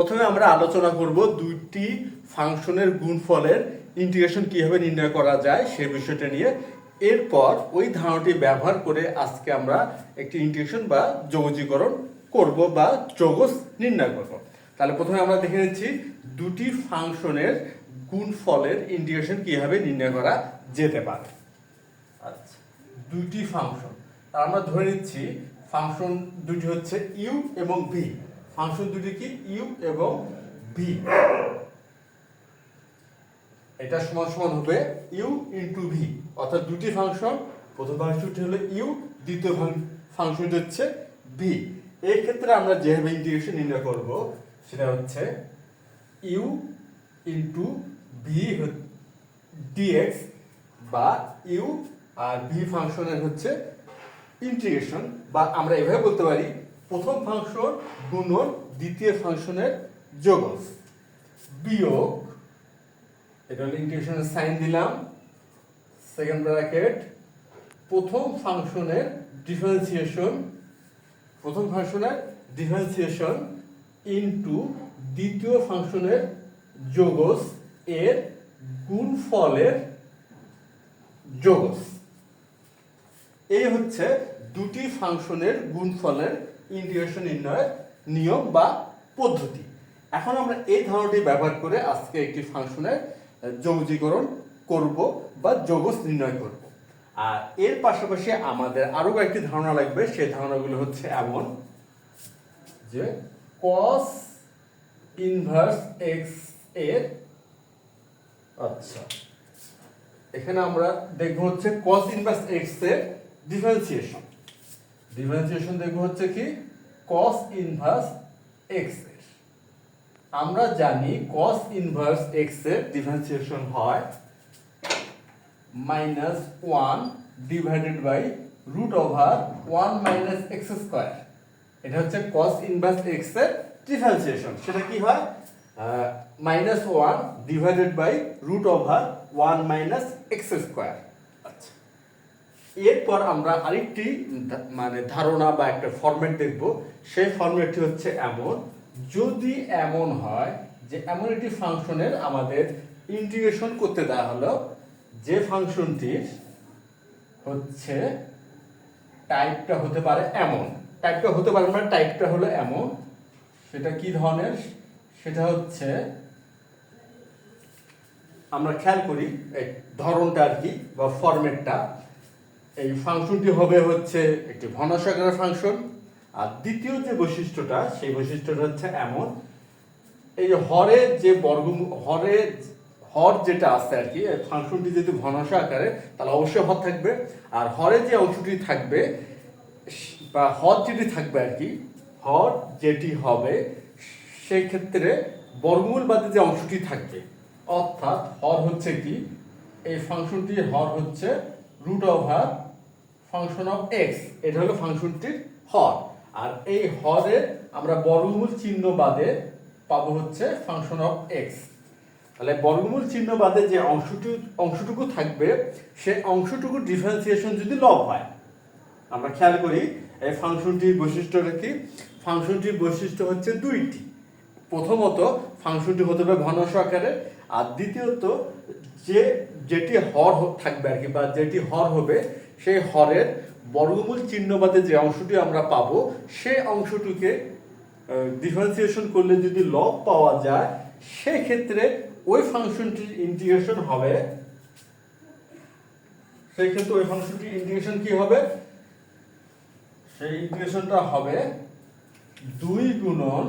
প্রথমে আমরা আলোচনা করব দুইটি ফাংশনের গুণফলের ইন্টিগ্রেশন কিভাবে নির্ণয় করা যায় সেই বিষয়টা নিয়ে। এরপর ওই ধারণাটি ব্যবহার করে আজকে আমরা একটি ইন্টিগ্রেশন বা যোগজীকরণ করব বা যোগজ নির্ণয় করব। তাহলে প্রথমে আমরা দেখে নিচ্ছি দুটি ফাংশনের গুণফলের ইন্টিগ্রেশন কিভাবে নির্ণয় করা যেতে পারে। আচ্ছা, দুইটি ফাংশন, তার আমরা ধরে নিচ্ছি ফাংশন দুটি হচ্ছে ইউ এবং ভি। ফাংশন দুটি কি? ইউ এবং ভি। এটা সমান সমান হবে ইউ ইন্টু ভি, অর্থাৎ দুটি ফাংশন, প্রথম ফাংশনটি হলো ইউ, দ্বিতীয় ফাংশনটি হচ্ছে ভি। এই ক্ষেত্রে আমরা যেভাবে ইন্টিগ্রেশন নির্ণয় করব সেটা হচ্ছে ইউ ইন্টু ভি ডিএক্স বা ইউ আর ভি ফাংশনের হচ্ছে ইন্টিগ্রেশন, বা আমরা এভাবে বলতে পারি প্রথম ফাংশন গুণন দ্বিতীয় ফাংশনের যোগফল বিয়োগ, এটা হলো ইন্টিগ্রেশনের সাইন দিলাম, সেকেন্ড ব্র্যাকেট, প্রথম ফাংশনের ডিফারেন্সিয়েশন ইনটু দ্বিতীয় ফাংশনের যোগফল এর গুণফলের যোগফল। এই হচ্ছে দুটি ফাংশনের গুণফলের ইন্টিগ্রেশন নির্ণয়ের নিয়ম বা পদ্ধতি। এখন আমরা এই ধারণাটি ব্যবহার করে আজকে একটি ফাংশনের যোগজীকরণ করব বা যোগজ নির্ণয় করব। আর এর পাশাপাশি আমাদের আরো কয়েকটি ধারণা লাগবে। সেই ধারণাগুলো হচ্ছে এমন যে cos ইনভার্স এক্স এর, আচ্ছা এখানে আমরা দেখব হচ্ছে cos ইনভার্স এক্স এর ডিফারেন্সিয়েশন দেখব হচ্ছে কি cos ইনভার্স এক্স এর। আমরা জানি cos ইনভার্স এক্স এর ডিফারেন্সিয়েশন হয় -1 divided by √1 minus x square. এটা হচ্ছে cos ইনভার্স এক্স এর ডিফারেন্সিয়েশন। সেটা কি হয়? -1 divided by √1 minus x square. আচ্ছা, এরপর আমরা আরেকটি ধারণা বা একটা ফরম্যাট দেখব। সেই ফরম্যাটটি হচ্ছে এমন, যদি এমন হয় যে এমন একটি ফাংশনের আমাদের ইন্টিগ্রেশন করতে দেওয়া হলো, যে ফাংশনটির হচ্ছে টাইপটা হতে পারে এমন, টাইপটা হলো এমন। সেটা কি ধরনের? সেটা হচ্ছে, আমরা খেয়াল করি এই ধরনটা আর কি বা ফরম্যাটটা। এই ফাংশনটি হবে হচ্ছে একটি ভগ্নাংশ আকারের ফাংশন। আর দ্বিতীয় যে বৈশিষ্ট্যটা, সেই বৈশিষ্ট্যটা হচ্ছে এমন, এই হরের যে হর যেটা আছে আর কি, ফাংশনটি যদি ভগ্নাংশ আকারে তাহলে অবশ্যই হর থাকবে। আর হরের যে অংশটি থাকবে বা হর যেটি থাকবে আর কি, হর যেটি হবে সেই ক্ষেত্রে বর্গমূল বাদে যে অংশটি থাকবে, অর্থাৎ হর হচ্ছে কি, এই ফাংশনটির হর হচ্ছে √ফাংশন অফ এক্স। এটা হলো ফাংশনটির হর। আর এই হরের আমরা বর্গমূল চিহ্ন বাদে পাবো হচ্ছে ফাংশন অফ এক্স। তাহলে বর্গমূল চিহ্ন বাদে যে অংশটুকু থাকবে, সেই অংশটুকুর ডিফারেন্সিয়েশন যদি লব হয়, আমরা খেয়াল করি এই ফাংশনটির বৈশিষ্ট্যটা কি? ফাংশনটির বৈশিষ্ট্য হচ্ছে দুইটি। প্রথমত ফাংশনটি হতে হবে ভগ্নাংশ আকারে, আর দ্বিতীয়ত যেটি হর থাকবে আর কি, বা যেটি হর হবে সেই হরের বর্গমূল চিহ্ন বাদে যে অংশটি আমরা পাবো, সেই অংশটিকে ডিফারেন্সিয়েশন করলে যদি লব পাওয়া যায়, সেক্ষেত্রে ওই ফাংশনটির ইন্টিগ্রেশন হবে, কি হবে? সেই ইন্টিগ্রেশনটা হবে 2 গুণন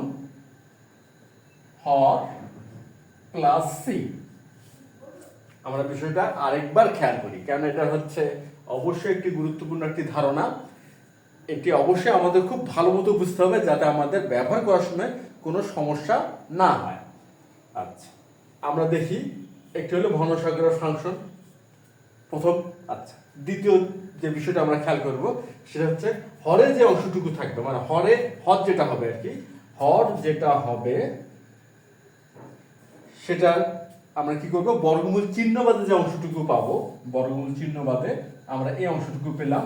হর প্লাস সি। আমরা বিষয়টা আরেকবার খেয়াল করি, কারণ এটা হচ্ছে অবশ্যই একটি গুরুত্বপূর্ণ একটি ধারণা। এটি অবশ্যই আমাদের খুব ভালো মতো বুঝতে হবে, যাতে আমাদের ব্যবহার করার সময় কোনো সমস্যা না হয়। আচ্ছা, আমরা দেখি, একটি হলো ভগ্নাংশ আকারের ফাংশন প্রথম। আচ্ছা, দ্বিতীয় যে বিষয়টা আমরা খেয়াল করব সেটা হচ্ছে হরে যে অংশটুকু থাকবে, মানে হর যেটা হবে আর কি, হর যেটা হবে সেটা আমরা কি করব? বর্গমূল চিহ্ন বাদে যে অংশটুকু পাবো, বর্গমূল চিহ্ন বাদে আমরা এই অংশটুকু পেলাম।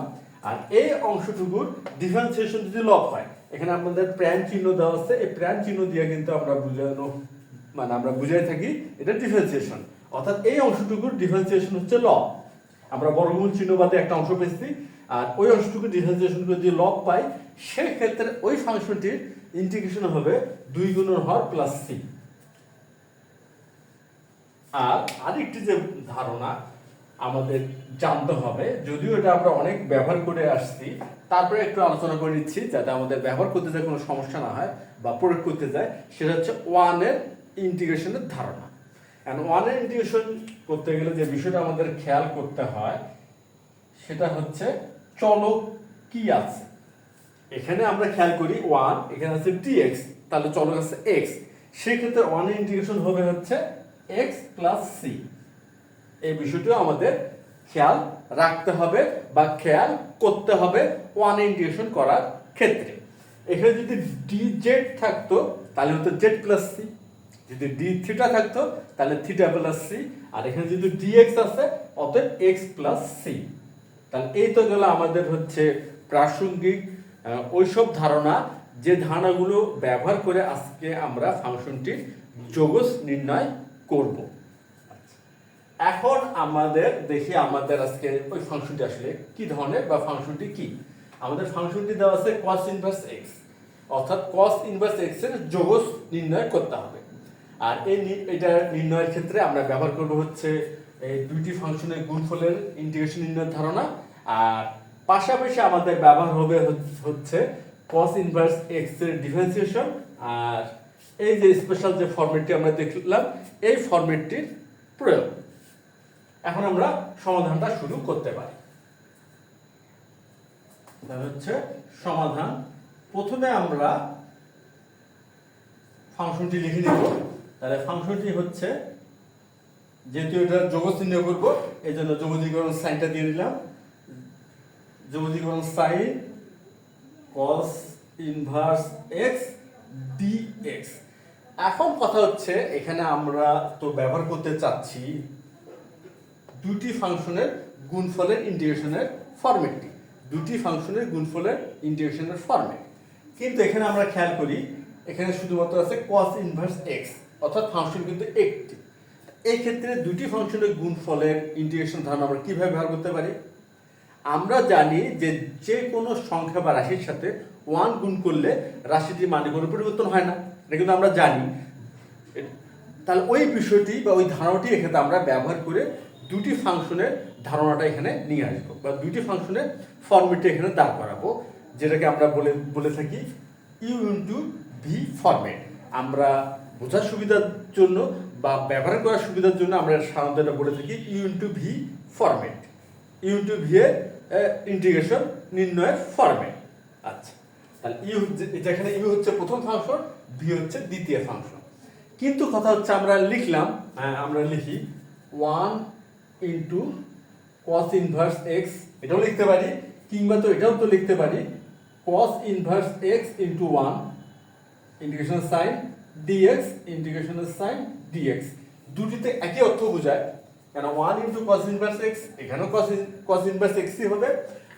আর এই অংশটুকুর ডিফারেন্সিয়েশন যদি লব হয়, এখানে আমাদের প্রাইম চিহ্ন দেওয়া আছে, এই প্রাইম চিহ্ন দিয়ে কিন্তু আমরা আমরা বুঝাই থাকি এটা ডিফারেন্সিয়েশন, অর্থাৎ এই অংশটুকুর ডিফারেন্সিয়েশন হচ্ছে লব। আমরা বর্গমূল চিহ্ন বাদে একটা অংশ পেয়েছি, আর ওই অংশটুকু ডিফারেন্সিয়েশন করে যদি লব পাই, সেই ক্ষেত্রে ওই ফাংশনটির ইন্টিগ্রেশন হবে 2 গুণন হর প্লাস সি। আর আরেকটি যে ধারণা আমাদের জানতে হবে, যদিও এটা আমরা অনেক ব্যবহার করে আসছি, তারপরে একটু আলোচনা করে নিচ্ছি যাতে আমাদের ব্যবহার করতে যায় কোনো সমস্যা না হয় বা প্রয়োগ করতে যায়, সেটা হচ্ছে ওয়ানের ইন্টিগ্রেশনের ধারণা। এন্ড ওয়ানের ইন্টিগ্রেশন করতে গেলে যে বিষয়টা আমাদের খেয়াল করতে হয় সেটা হচ্ছে চলক কি আছে। এখানে আমরা খেয়াল করি 1, এখানে আছে dx, তাহলে চলক আছে x, সেই ক্ষেত্রে ওয়ানের ইন্টিগ্রেশন হবে হচ্ছে x প্লাস সি। এই বিষয়টিও আমাদের খেয়াল রাখতে হবে বা খেয়াল করতে হবে ওয়ান ইন্টিগ্রেশন করার ক্ষেত্রে। এখানে যদি dz থাকতো তাহলে হতো z প্লাস সি, যদি d থিটা থাকতো তাহলে থিটা প্লাস সি, আর এখানে যদি dx আছে অতএব x প্লাস সি। তাহলে এই তো গেল আমাদের হচ্ছে প্রাসঙ্গিক ওইসব ধারণা, যে ধারণাগুলো ব্যবহার করে আজকে আমরা ফাংশনটির যোগজ নির্ণয় করব। এখন আমাদের দেখি আমাদের আজকে ওই ফাংশনটি আসলে কি ধরনের বা ফাংশনটি কি। আমাদের ফাংশনটি দেওয়া আছে cos ইনভার্স x, অর্থাৎ cos ইনভার্স x এর যোগজ নির্ণয় করতে হবে। আর এটা নির্ণয়ের ক্ষেত্রে আমরা ব্যবহার করব হচ্ছে এই দুইটি ফাংশনের গুণফলের ইন্টিগ্রেশন নির্ণয়ের ধারণা, আর পাশাপাশি আমাদের ব্যবহার হবে হচ্ছে cos ইনভার্স x এর ডিফারেন্সিয়েশন, আর এই যে স্পেশাল যে ফরম্যাটটি আমরা দেখলাম এই ফরম্যাটটির প্রয়োগ। এখন আমরা সমাধানটা শুরু করতে পারি। তাহলে হচ্ছে সমাধান, প্রথমে আমরা ফাংশনটি লিখে নিব। তাহলে ফাংশনটি হচ্ছে, যেহেতু এটা যোগজ নির্ণয় করব এই জন্য যোগজীকরণ সাইনটা দিয়ে দিলাম, যোগজীকরণ sign cos inverse x dx। এখন কথা হচ্ছে এখানে আমরা তো ব্যবহার করতে চাচ্ছি দুটি ফাংশনের গুণফলের ইন্টিগ্রেশনের ফরম্যাটটি, দুটি ফাংশনের গুণফলের ইন্টিগ্রেশনের ফরম্যাট। কিন্তু এখানে আমরা খেয়াল করি এখানে শুধুমাত্র আছে cos ইনভার্স x, অর্থাৎ ফাংশন কিন্তু একটি। এই ক্ষেত্রে দুটি ফাংশনের গুণফলের ইন্টিগ্রেশন ধারণা আমরা কিভাবে ব্যবহার করতে পারি? আমরা জানি যে যে কোনো সংখ্যা বা রাশির সাথে 1 গুণ করলে রাশিটির মানে কোনো পরিবর্তন হয় না, এটা কিন্তু আমরা জানি। তাহলে ওই বিষয়টি বা ওই ধারণাটি এখানে আমরা ব্যবহার করে দুটি ফাংশনের ধারণাটা এখানে নিয়ে আসবো বা দুটি ফাংশনের ফরম্যাটটা এখানে দাঁড় করাবো, যেটাকে আমরা বলে থাকি ইউ ইন্টু ভি ফরম্যাট। আমরা বোঝার সুবিধার জন্য বা ব্যবহার করার সুবিধার জন্য আমরা সাধারণত এটা বলে থাকি u into v format, u into v এর ইন্টিগ্রেশন নির্ণয়ের ফরম্যাট। আচ্ছা, তাহলে ইউ যেখানে ইউ হচ্ছে প্রথম ফাংশন, ভি হচ্ছে দ্বিতীয় ফাংশন। কিন্তু কথা হচ্ছে আমরা লিখলাম, আমরা লিখি 1 ইন্টু cos ইনভার্স x, এটাও লিখতে পারি, কিংবা তো এটাও তো লিখতে পারি cos inverse x into 1 integration sign dx integration sign dx। দুটিতে একই অর্থ বোঝায়, কেন 1 ইন্টু cos ইনভার্স x, এখানেও cos ইনভার্স x হবে,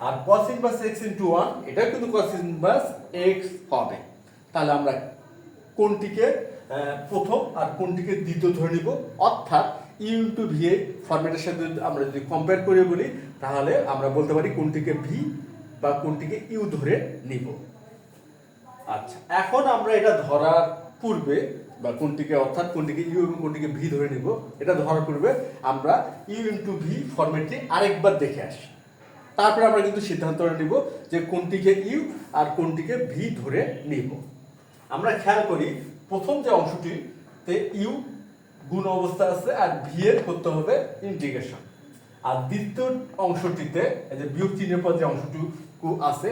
আর cos ইনভার্স x ইন্টু 1 এটাও কিন্তু cos ইনভার্স x হবে। তাহলে আমরা কোনটিকে প্রথম আর কোনটিকে দ্বিতীয় ধরে নিব, অর্থাৎ ইউ ইন্টু ভি এর ফরম্যাটের সাথে আমরা যদি কম্পেয়ার করে বলি তাহলে আমরা বলতে পারি কোনটিকে ভি বা কোনটিকে ইউ ধরে নিব। আচ্ছা, এখন আমরা এটা ধরার পূর্বে বা কোনটিকে অর্থাৎ কোনটিকে ইউ এবং কোনটিকে ভি ধরে নিব এটা ধরার পূর্বে আমরা ইউ ইন্টু ভি ফরম্যাটটি আরেকবার দেখে আসি, তারপরে আমরা কিন্তু সিদ্ধান্ত নিব যে কোনটিকে ইউ আর কোনটিকে ভি ধরে নিব। আমরা খেয়াল করি প্রথম যে অংশটিতে ইউ গুণ অবস্থা আছে আর ভি এর করতে হবে ইন্টিগ্রেশন, আর দ্বিতীয় অংশটিতে এই যে বিয়োগ চিহ্নের পর যে অংশটুকু আছে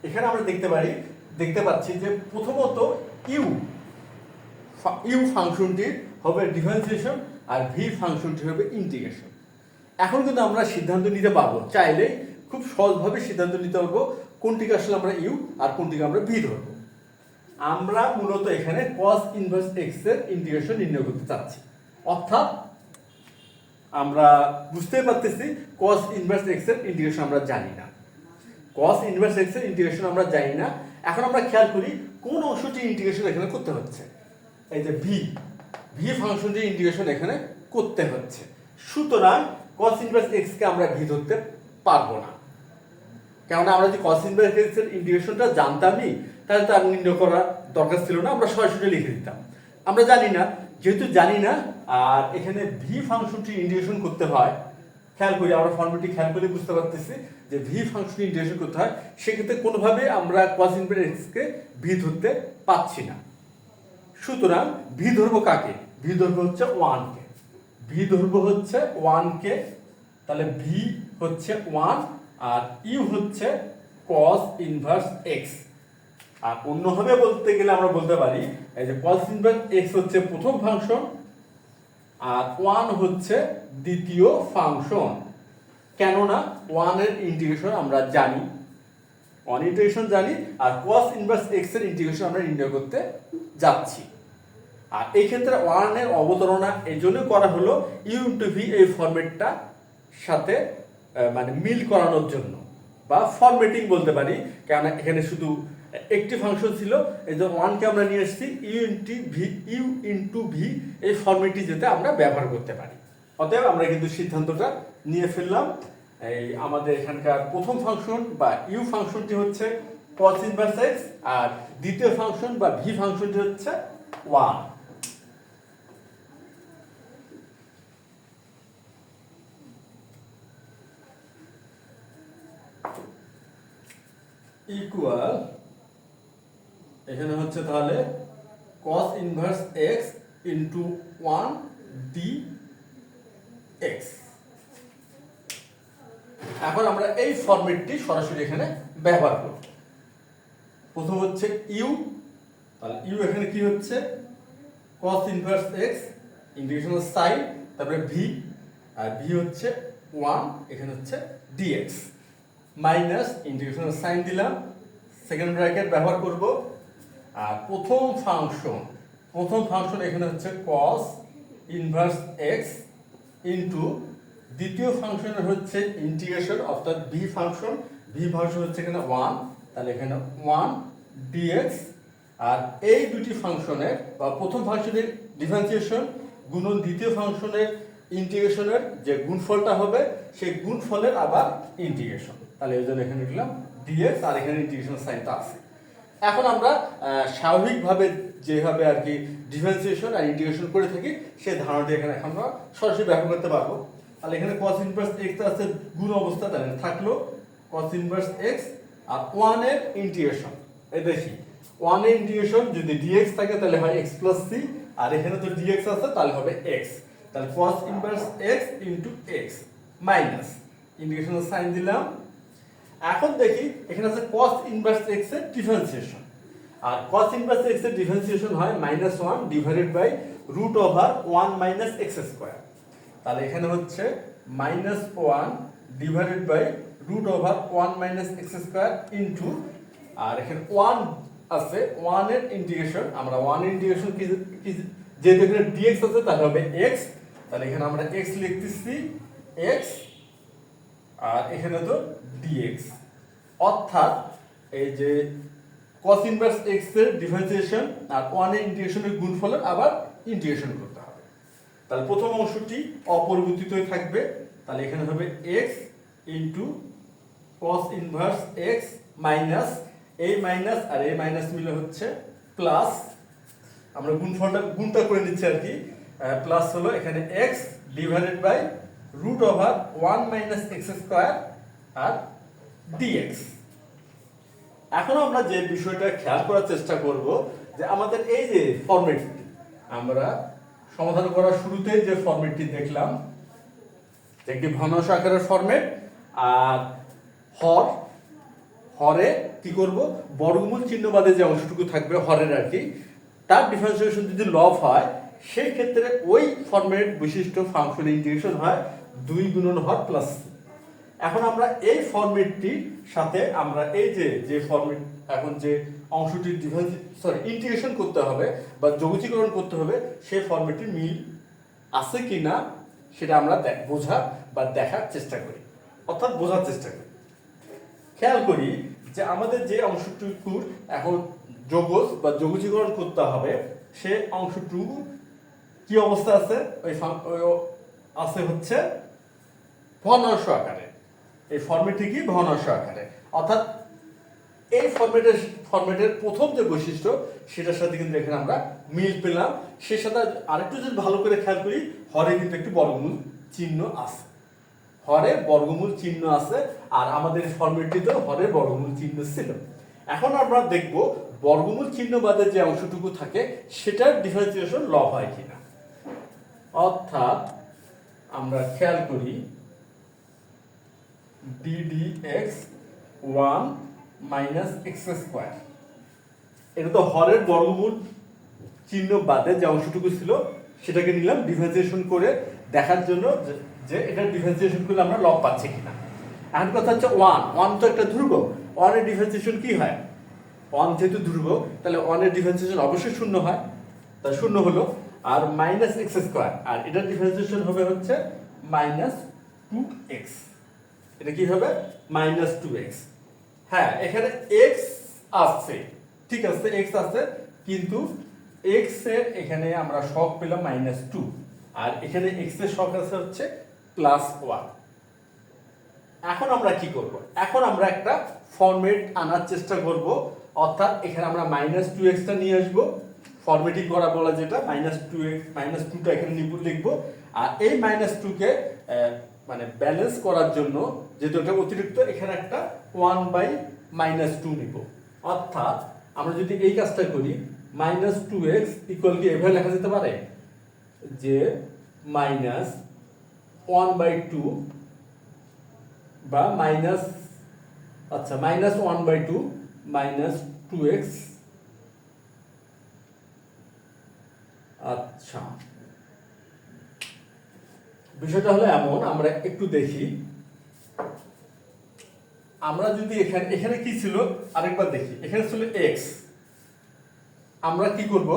এখানে আমরা দেখতে পাচ্ছি যে প্রথমত ইউ ফাংশনটির হবে ডিফারেন্সিয়েশন আর ভি ফাংশনটি হবে ইন্টিগ্রেশন। এখন কিন্তু আমরা সিদ্ধান্ত নিতে পারবো, চাইলে খুব সহজভাবে সিদ্ধান্ত নিতে পারবো কোনটিকে আসলে আমরা ইউ আর কোনটিকে আমরা ভি ধরবো। আমরা মূলত এখানে cos ইনভার্স x এর ইন্টিগ্রেশন নির্ণয় করতে চাচ্ছি, অর্থাৎ আমরা বুঝতে পারতেছি cos ইনভার্স x এর ইন্টিগ্রেশন আমরা জানি না, cos ইনভার্স x এর ইন্টিগ্রেশন আমরা জানি না। এখন আমরা খেয়াল করি কোন অংশটি ইন্টিগ্রেশন এখানে করতে হচ্ছে। এই যে ভি ফাংশনটি ইন্টিগ্রেশন এখানে করতে হচ্ছে, সুতরাং cos ইনভার্স x কে আমরা ভি ধরতে পারবো না, কেননা আমরা যদি cos ইনভার্স x এর ইন্টিগ্রেশনটা জানতামই তাহলে তো আর নির্ণয় করার দরকার ছিল না, আমরা সরাসরি লিখে দিতাম। আমরা জানি না, যেহেতু জানি না আর এখানে ভি ফাংশনটি ইন্টিগ্রেশন করতে হয়, খেয়াল করি আমরা ফর্মুলাটি খেয়াল করে বুঝতে পারতেছি যে ভি ফাংশনটি ইন্টিগ্রেশন করতে হয়, সেক্ষেত্রে কোনোভাবে আমরা cos inverse x K V ধরতে পাচ্ছি না। সুতরাং ভি ধরবো কাকে? ভি ধরবো হচ্ছে 1 কে, ভি ধরবো হচ্ছে 1 কে, তাহলে ভি হচ্ছে 1 আর ইউ হচ্ছে cos ইনভার্স x। আর অন্যভাবে বলতে গেলে আমরা বলতে পারি এই যে cos ইনভার্স x হচ্ছে প্রথম ফাংশন আর 1 হচ্ছে দ্বিতীয় ফাংশন, কেননা 1 এর ইন্টিগ্রেশন আমরা জানি, 1 ইন্টিগ্রেশন জানি আর cos ইনভার্স x এর ইন্টিগ্রেশন আমরা নির্ণয় করতে যাচ্ছি। আর এই ক্ষেত্রে 1 এর অবতারণা এই জন্য করা হলো ইউ ইন্টু ভি এই ফরম্যাটটা সাথে মানে মিল করানোর জন্য, বা ফরম্যাটিং বলতে পারি, কারণ এখানে শুধু একটি ফাংশন ছিল, এই যে 1 কে আমরা নিয়ে এসেছি ইউ ইন্টু ভি এই ফরম্যাটটি যেতে আমরা ব্যবহার করতে পারি। অতএব আমরা কিন্তু সিদ্ধান্তটা নিয়ে ফেললাম, এই আমাদের এখানকার প্রথম ফাংশন বা ইউ ফাংশনটি হচ্ছে cos ইনভার্স x আর দ্বিতীয় ফাংশন বা ভি ফাংশনটি হচ্ছে 1। ইকুয়াল এখানে হচ্ছে তাহলে cos inverse x into 1 dx। এখন আমরা এই ফরম্যাটটি সরাসরি এখানে ব্যবহার করব। প্রথম হচ্ছে ইউ, তাহলে ইউ এখানে কি হচ্ছে cos inverse x integration sign, তারপরে ভি আর ভি হচ্ছে 1, এখানে হচ্ছে dx মাইনাস ইন্টিগ্রেশন সাইন দিলাম, সেকেন্ড ব্র্যাকেট ব্যবহার করব। আর প্রথম ফাংশন এখানে হচ্ছে cos ইনভার্স x ইনটু দ্বিতীয় ফাংশনের হচ্ছে ইন্টিগ্রেশন অর্থাৎ ভি ফাংশন হচ্ছে এখানে 1, তাহলে এখানে 1 dx। আর এই দুটি ফাংশনের বা প্রথম ফাংশনের ডিফারেন্সিয়েশন গুণন দ্বিতীয় ফাংশনের ইন্টিগ্রেশনের যে গুণফলটা হবে সেই গুণফলের আবার ইন্টিগ্রেশন, তাহলে এই জন্য এখানে লিখলাম dx আর এখানে ইন্টিগ্রেশন সাইনটা আছে। এখন আমরা স্বাভাবিকভাবে যেভাবে আর কি ডিফারেন্সিয়েশন আর ইন্টিগ্রেশন করে থাকি সেই ধারণাটি এখানে আমরা সরাসরি ব্যবহার করতে পারবো। তাহলে এখানে cos ইনভার্স x আছে গুণ অবস্থা, তাহলে থাকলো cos ইনভার্স x আর 1 এর ইন্টিগ্রেশন, এই দেখি 1 এর ইন্টিগ্রেশন যদি dx থাকে তাহলে হয় x প্লাস c, আর এখানে তো dx আছে তাহলে হবে x, তাহলে cos inverse x into x minus integration sign দিলাম। এখন দেখি এখানে আছে cos ইনভার্স x এর ডিফারেন্সিয়েশন, আর cos ইনভার্স x এর ডিফারেন্সিয়েশন হয় -1 divided by √1 minus x square, তাহলে এখানে হচ্ছে -1 divided by √1 minus x square into, আর এখানে 1 আছে 1 এর ইন্টিগ্রেশন, আমরা 1 এর ইন্টিগ্রেশন কি যেহেতু এখানে dx আছে তাহলে হবে x, তাহলে এখানে আমরা x লিখতেছি x আর এখানে তো dx, অর্থাৎ এই যে cos ইনভার্স x এর ডিফারেন্সিয়েশন আর 1 এর ইন্টিগ্রেশনের গুণফলের আবার ইন্টিগ্রেশন করতে হবে। তাহলে প্রথম অংশটি অপরিবর্তিতই থাকবে, তাহলে এখানে হবে x into cos inverse x minus এই মাইনাস আর এই মাইনাস মিলে হচ্ছে প্লাস, আমরা গুণটা করে নিচ্ছি আর কি, প্লাস হলো এখানে x divided by √1 minus x square আর dx। এখন আমরা যে বিষয়টা খেয়াল করার চেষ্টা করব যে আমাদের এই যে ফরম্যাটটি আমরা সমাধান করার শুরুতে যে ফরম্যাটটি দেখলাম, একটি ভগ্নাংশ আকারের ফরম্যাট, আর হরে কি করব বর্গমূল চিহ্ন বাদে যে অংশটুকু থাকবে হরের আর কি, তার ডিফারেন্সিয়েশন যদি লব হয় সেই ক্ষেত্রে ওই ফরম্যাট বিশিষ্ট ফাংশন ইন্টিগ্রেশন হয় 2 গুণন হর প্লাস। এখন আমরা এই ফরম্যাটটির সাথে আমরা এই যে ফরম্যাট এখন যে অংশটির ইন্টিগ্রেশন করতে হবে বা যৌগিকীকরণ করতে হবে সেই ফরম্যাটটির মিল আছে কিনা সেটা আমরা বোঝা বা দেখার চেষ্টা করি, অর্থাৎ বোঝার চেষ্টা করি। খেয়াল করি যে আমাদের যে অংশটুকুর এখন যোগজ বা যোগজীকরণ করতে হবে সে অংশটুকু কি অবস্থা আছে, ওই আছে হচ্ছে ভগ্নাংশ আকারে। এই ফরম্যাটটি কি ভগ্নাংশ আকারে, অর্থাৎ এই ফরম্যাটের প্রথম যে বৈশিষ্ট্য সেটার সাথে কিন্তু এখানে আমরা মিল পেলাম। সেই সাথে আরেকটু যদি ভালো করে খেয়াল করি, হরে কিন্তু একটি বর্গমূল চিহ্ন আছে, হরে বর্গমূল চিহ্ন আছে, আর আমাদের ফরম্যাটটিতেও হরে বর্গমূল চিহ্ন ছিল। এখন আমরা দেখব বর্গমূল চিহ্ন বাদে যে অংশটুকু থাকে সেটার ডিফারেন্সিয়েশন ল হয় কিনা। অর্থাৎ আমরা খেয়াল করি ddx 1 মাইনাস এক্স স্কোয়ার, এটা তো হরের বর্গমূল চিহ্ন বাদে যে অংশটুকু ছিল সেটাকে নিলাম ডিফারেন্সিয়েশন করে দেখার জন্য যে এটা ডিফারেন্সিয়েশন করলে আমরা লব পাচ্ছি কিনা। এখন কথা হচ্ছে ওয়ান তো একটা ধ্রুবক, ওয়ানের ডিফারেন্সিয়েশন কি হয়, ওয়ান যেহেতু ধ্রুবক তাহলে ওয়ানের ডিফারেন্সিয়েশন অবশ্যই শূন্য হয়, তা শূন্য হলো। আর মাইনাস এক্স স্কোয়ার, আর এটার ডিফারেন্সিয়েশন হবে হচ্ছে মাইনাস 2x, এটা কি হবে মাইনাস 2x। হ্যাঁ এখানে x আছে, ঠিক আছে x আছে, কিন্তু x এর এখানে আমরা শক পেলাম -2, আর এখানে x এর শক আছে হচ্ছে +1। এখন আমরা কি করব, এখন আমরা একটা ফরম্যাট আনার চেষ্টা করব, অর্থাৎ এখানে আমরা -2x টা নিয়ে আসব, ফরম্যাটিং করা বলা যেটা -2টা এখানে লিখব, আর এই -2 কে মানে ব্যালেন্স করার জন্য যেহেতু এটা অতিরিক্ত এখানে একটা 1/-2 নিব। অর্থাৎ আমরা যদি এই কাজটা করি -2x ইকুয়াল কি এভাবে লেখা যেতে পারে যে -1/2 বা -1/2 -2x। আচ্ছা বিষয়টা হলো এমন, আমরা একটু দেখি, আমরা যদি এখানে কি ছিল আরেকবার দেখি, এখানে ছিল x, আমরা কি করব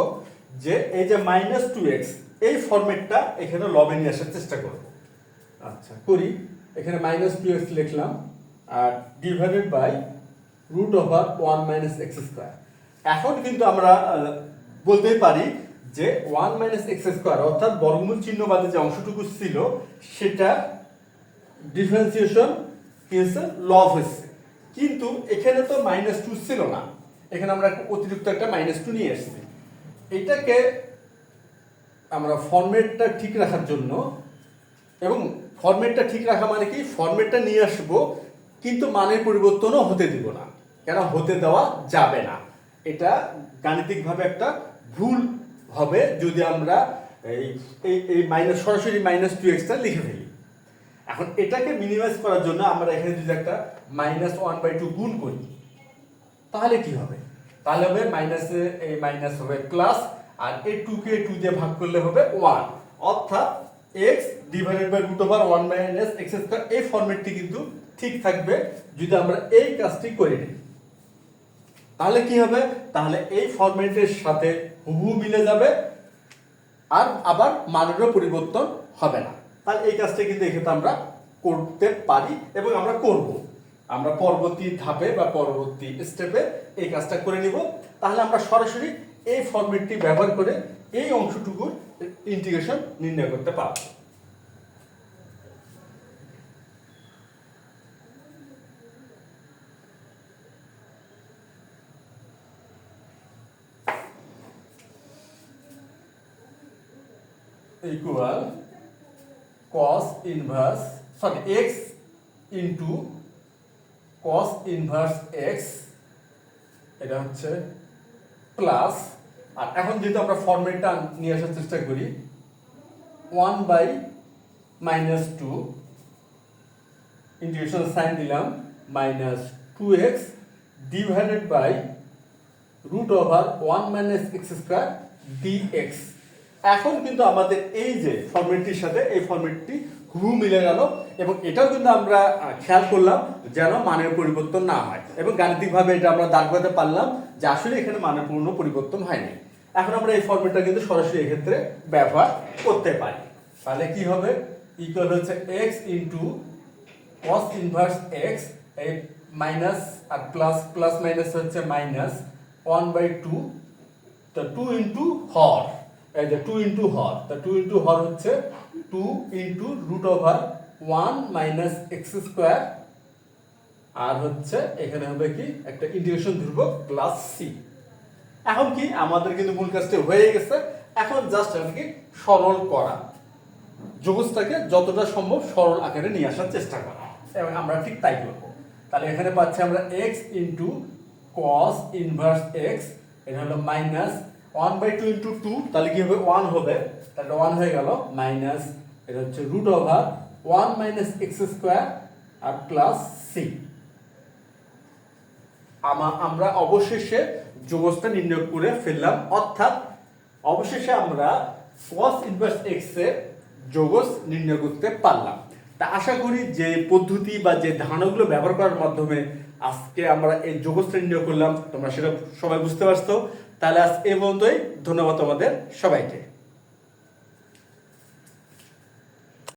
যে এই যে -2x এই ফরম্যাটটা এখানে লবে নিয়ে আসার চেষ্টা করব। আচ্ছা করি, এখানে -2x লিখলাম আর ডিভাইডেড বাই √1 - x²। এখন কিন্তু আমরা বলতেই পারি যে 1 - x² অর্থাৎ বর্গমূল চিহ্ন বাদে যে অংশটুকু ছিল সেটা ডিফারেন্সিয়েশন কি হয়েছে, লব হয়েছে, কিন্তু এখানে তো -2 ছিল না, এখানে আমরা অতিরিক্ত একটা -2 নিয়ে এসেছি। এটাকে আমরা ফরম্যাটটা ঠিক রাখার জন্য, এবং ফরম্যাটটা ঠিক রাখা মানে কি ফরম্যাটটা নিয়ে আসবো কিন্তু মানের পরিবর্তনও হতে দিব না, কেন হতে দেওয়া যাবে না, এটা গাণিতিকভাবে একটা ভুল হবে যদি আমরা এই সরাসরি -2x টা লিখে ফেলি। এখন এটাকে মিনিমাইজ করার জন্য আমরা এখানে যদি একটা -1/2 গুণ করি তাহলে কি হবে, তাহলে হবে মাইনাসে এই মাইনাস হবে প্লাস, আর এই 2 কে 2 দিয়ে ভাগ করলে হবে 1, অর্থাৎ x ডিভাইডেড বাই √1 - x²। এই ফরম্যাটটি কিন্তু ঠিক থাকবে যদি আমরা এই কাজটি করে নিই, তাহলে কি হবে, তাহলে এই ফরম্যাটের সাথে হুবহু মিলে যাবে আর আবার মানেরও পরিবর্তন হবে না। তাহলে এই কাজটা কিন্তু এক্ষেত্রে আমরা করতে পারি এবং আমরা করব, আমরা পরবর্তী ধাপে বা পরবর্তী স্টেপে এই কাজটা করে নিব। তাহলে আমরা সরাসরি এই ফরম্যাটটি ব্যবহার করে এই অংশটুকুর ইন্টিগ্রেশন নির্ণয় করতে পারব। Equal cos inverse x into cos inverse x, এটা হচ্ছে প্লাস, আর এখন যেহেতু আমরা ফরম্যাটটা নিয়ে আসার চেষ্টা করি 1/-2 ইন্টিগ্রেশন সাইন দিলাম -2x divided by √1 - x² dx। এখন কিন্তু আমাদের এই যে ফরম্যাটটির সাথে এই ফরম্যাটটি হুবহু মিলে গেল, এবং এটাও কিন্তু আমরা খেয়াল করলাম যেন মানের পরিবর্তন না হয়, এবং গাণিতিকভাবে এটা আমরা দাগ বাঁধতে পারলাম যে আসলে এখানে মানের পূর্ণ পরিবর্তন হয়নি। এখন আমরা এই ফরম্যাটটা কিন্তু সরাসরি এক্ষেত্রে ব্যবহার করতে পারি। তাহলে কি হবে, ইকুয়াল হচ্ছে x into cos inverse x এই মাইনাস আর প্লাস, প্লাস মাইনাস হচ্ছে মাইনাস 1/2, তো 2 ইন্টু হর, এই যে 2 ইন্টু হর, তো 2 ইন্টু হর হচ্ছে 2 into root over 1 minus X square, আর হচ্ছে এখানে হবে কি একটা ইন্টিগ্রেশন ধ্রুবক প্লাস সি। এখন কি আমাদের কিন্তু মূল কাজটা হয়ে গেছে, এখন জাস্ট কি সরল করা, যোগজটাকে যতটা সম্ভব সরল আকারে নিয়ে আসার চেষ্টা করা, এবং আমরা ঠিক তাই করব। তাহলে এখানে পাচ্ছি আমরা x into cos inverse x, এটা হলো মাইনাস 1/2 ইন্টু 2, তাহলে কি হবে 1 হবে, তাহলে 1 হয়ে গেল, মাইনাস এটা হচ্ছে root over 1 minus X square আর প্লাস সি। আমরা অবশেষে যোগজটা নির্ণয় করে ফেললাম, অর্থাৎ অবশেষে আমরা cos ইনভার্স x এর যোগজ নির্ণয় করতে পারলাম। তা আশা করি যে পদ্ধতি বা যে ধারণাগুলো ব্যবহার করার মাধ্যমে আজকে আমরা এই যোগজটা নির্ণয় করলাম, তোমরা সেটা সবাই বুঝতে পারছো। তাহলে আজ এই পর্যন্তই, ধন্যবাদ তোমাদের সবাইকে।